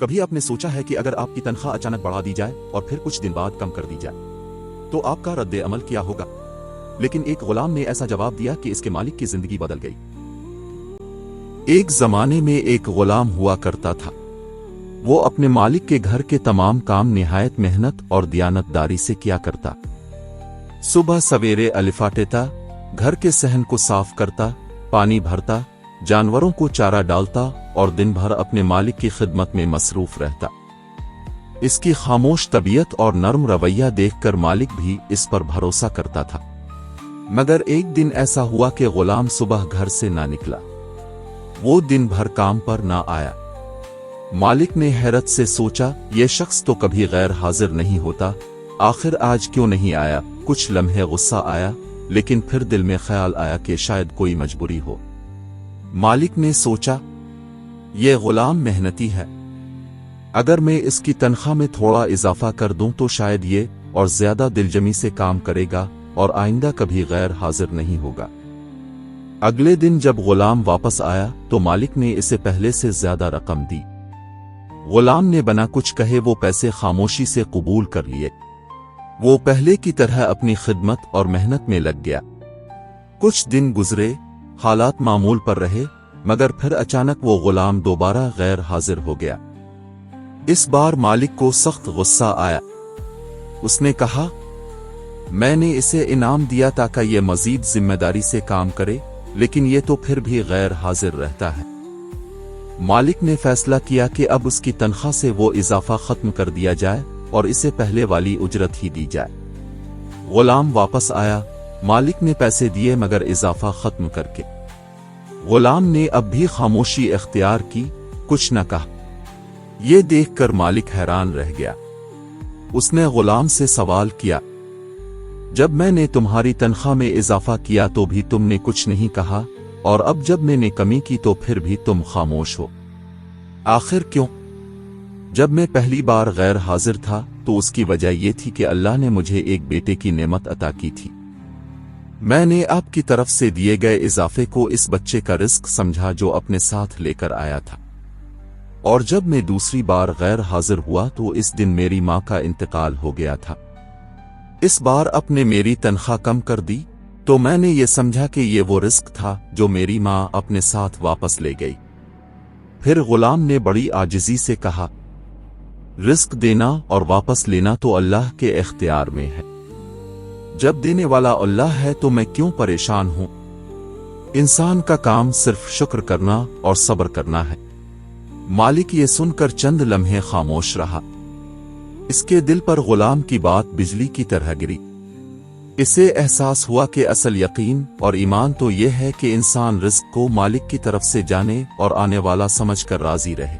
کبھی آپ نے سوچا ہے کہ اگر آپ کی تنخواہ اچانک بڑھا دی جائے اور پھر کچھ دن بعد کم کر دی جائے تو آپ کا رد عمل کیا ہوگا؟ لیکن ایک غلام نے ایسا جواب دیا کہ اس کے مالک کی زندگی بدل گئی۔ ایک زمانے میں ایک غلام ہوا کرتا تھا۔ وہ اپنے مالک کے گھر کے تمام کام نہایت محنت اور دیانتداری سے کیا کرتا۔ صبح سویرے الفاٹتا، گھر کے صحن کو صاف کرتا، پانی بھرتا، جانوروں کو چارہ ڈالتا اور دن بھر اپنے مالک کی خدمت میں مصروف رہتا۔ اس کی خاموش طبیعت اور نرم رویہ دیکھ کر مالک بھی اس پر بھروسہ کرتا تھا۔ مگر ایک دن ایسا ہوا کہ غلام صبح گھر سے نہ نکلا۔ وہ دن بھر کام پر نہ آیا۔ مالک نے حیرت سے سوچا، یہ شخص تو کبھی غیر حاضر نہیں ہوتا، آخر آج کیوں نہیں آیا؟ کچھ لمحے غصہ آیا، لیکن پھر دل میں خیال آیا کہ شاید کوئی مجبوری ہو۔ مالک نے سوچا، یہ غلام محنتی ہے، اگر میں اس کی تنخواہ میں تھوڑا اضافہ کر دوں تو شاید یہ اور زیادہ دلجمی سے کام کرے گا اور آئندہ کبھی غیر حاضر نہیں ہوگا۔ اگلے دن جب غلام واپس آیا تو مالک نے اسے پہلے سے زیادہ رقم دی۔ غلام نے بنا کچھ کہے وہ پیسے خاموشی سے قبول کر لیے۔ وہ پہلے کی طرح اپنی خدمت اور محنت میں لگ گیا۔ کچھ دن گزرے، حالات معمول پر رہے، مگر پھر اچانک وہ غلام دوبارہ غیر حاضر ہو گیا۔ اس بار مالک کو سخت غصہ آیا۔ اس نے کہا، میں نے اسے انعام دیا تاکہ یہ مزید ذمہ داری سے کام کرے، لیکن یہ تو پھر بھی غیر حاضر رہتا ہے۔ مالک نے فیصلہ کیا کہ اب اس کی تنخواہ سے وہ اضافہ ختم کر دیا جائے اور اسے پہلے والی اجرت ہی دی جائے۔ غلام واپس آیا، مالک نے پیسے دیے مگر اضافہ ختم کر کے۔ غلام نے اب بھی خاموشی اختیار کی، کچھ نہ کہا۔ یہ دیکھ کر مالک حیران رہ گیا۔ اس نے غلام سے سوال کیا، جب میں نے تمہاری تنخواہ میں اضافہ کیا تو بھی تم نے کچھ نہیں کہا، اور اب جب میں نے کمی کی تو پھر بھی تم خاموش ہو، آخر کیوں؟ جب میں پہلی بار غیر حاضر تھا تو اس کی وجہ یہ تھی کہ اللہ نے مجھے ایک بیٹے کی نعمت عطا کی تھی۔ میں نے آپ کی طرف سے دیے گئے اضافے کو اس بچے کا رزق سمجھا جو اپنے ساتھ لے کر آیا تھا، اور جب میں دوسری بار غیر حاضر ہوا تو اس دن میری ماں کا انتقال ہو گیا تھا۔ اس بار اپنے میری تنخواہ کم کر دی تو میں نے یہ سمجھا کہ یہ وہ رزق تھا جو میری ماں اپنے ساتھ واپس لے گئی۔ پھر غلام نے بڑی عاجزی سے کہا، رزق دینا اور واپس لینا تو اللہ کے اختیار میں ہے، جب دینے والا اللہ ہے تو میں کیوں پریشان ہوں؟ انسان کا کام صرف شکر کرنا اور صبر کرنا ہے۔ مالک یہ سن کر چند لمحے خاموش رہا۔ اس کے دل پر غلام کی بات بجلی کی طرح گری۔ اسے احساس ہوا کہ اصل یقین اور ایمان تو یہ ہے کہ انسان رزق کو مالک کی طرف سے جانے اور آنے والا سمجھ کر راضی رہے۔